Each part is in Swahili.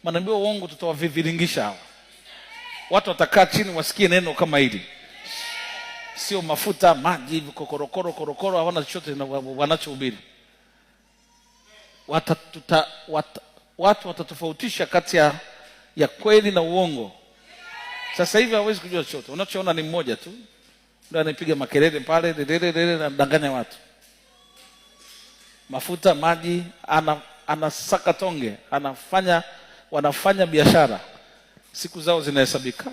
manabii wa uongo tutawaviringisha hawa. Watu watakaa chini wasikie neno kama hili. Sio mafuta, maji hivi korokoro hawana chochote wanachohubiri. Watu watatofautisha kati ya kweli na uongo. Sasa hivi hawezi kujua chochote. Unachoona ni mmoja tu ndio anapiga makelele pale na danganya watu. Mafuta, maji, anasaka tonge, wanafanya biashara. Siku zao zinahesabika.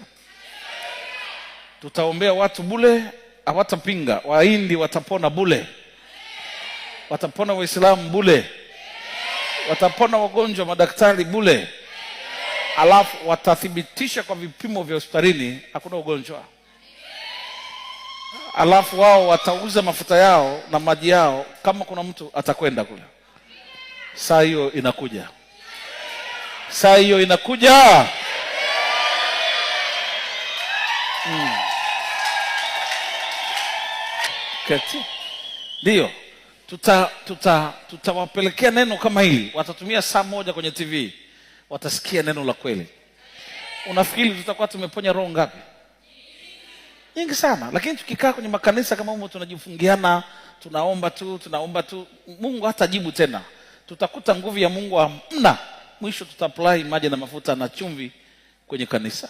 Tutaombea watu bule, hawatapinga. Wahindi watapona bule. Watapona Waislamu bule. Watapona wagonjwa, madaktari bule. Alafu watathibitisha kwa vipimo vya hospitalini hakuna ugonjwa. Alafu wao watauza mafuta yao na maji yao kama kuna mtu atakwenda kule. Saa hiyo inakuja. Saa hiyo inakuja. Kati. Ndio. Tutawapelekea neno kama hili. Watatumia saa moja kwenye TV. Watasikia neno la kweli. Unafikiri tutakuwa tumeponya roho ngapi? Nyingi sana. Lakini tukikaa kwenye makanisa kama humo tunajifungiana, tunaomba tu, Mungu hatajibu tena. Tutakuta nguvu ya Mungu hamna. Mwisho tutapply maji na mafuta na chumvi kwenye kanisa.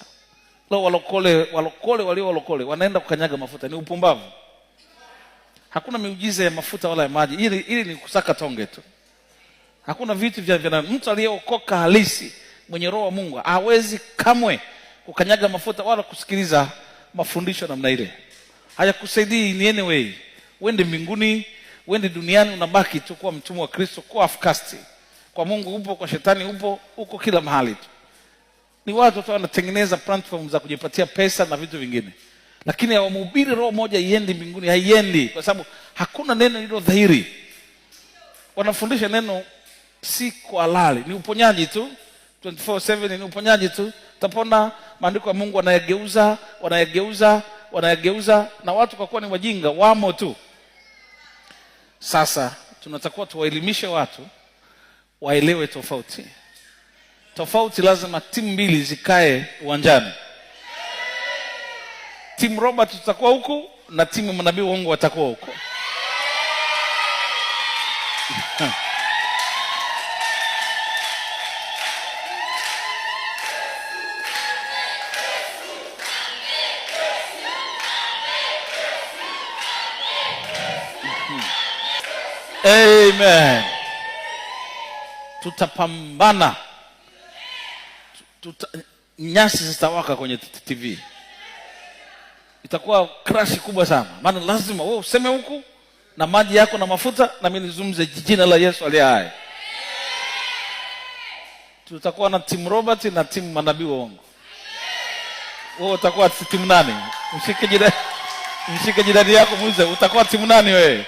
Leo walokole wanaenda kukanyaga mafuta, ni upumbavu. Hakuna miujiza ya mafuta wala ya maji. Ili ni kusaka tonge tu. Hakuna vitu vya mtu aliyeokoka halisi, mwenye roho wa Mungu hawezi kamwe kukanyaga mafuta wala kusikiliza mafundisho namna ile. Hayakusaidii ni anyway. Uende mbinguni, uende duniani, unabaki tu kuwa mtumwa wa Kristo, kuwa afkasti. Kwa Mungu upo, kwa shetani uko kila mahali tu. Ni watu tu wanatengeneza platform za kujipatia pesa na vitu vingine. Lakini hawamhubiri roho moja iende mbinguni, haiendi kwa sababu hakuna neno hilo dhahiri. Wanafundisha neno si kwa halali, ni uponyaji tu. 24/7 ni uponyaji tu. Utapona, maandiko ya Mungu wanayageuza na watu kwa kuwa ni wajinga wamo tu. Sasa tunatakiwa tuwaelimishe watu waelewe tofauti. Tofauti lazima timu mbili zikae uwanjani. Timu Robert tutakuwa huku na timu manabii wa uongo watakuwa huko. Amen. Tutapambana. Nyasi zitawaka kwenye TV. Itakuwa crash kubwa sana. Maana lazima wewe useme huku na maji yako na mafuta na mimi nizungumze jina la Yesu aliye hai. Tutakuwa na timu Robert na timu manabii wa uongo. Wewe utakuwa timu nani? Mshike jirani yako muulize utakuwa timu nani wewe?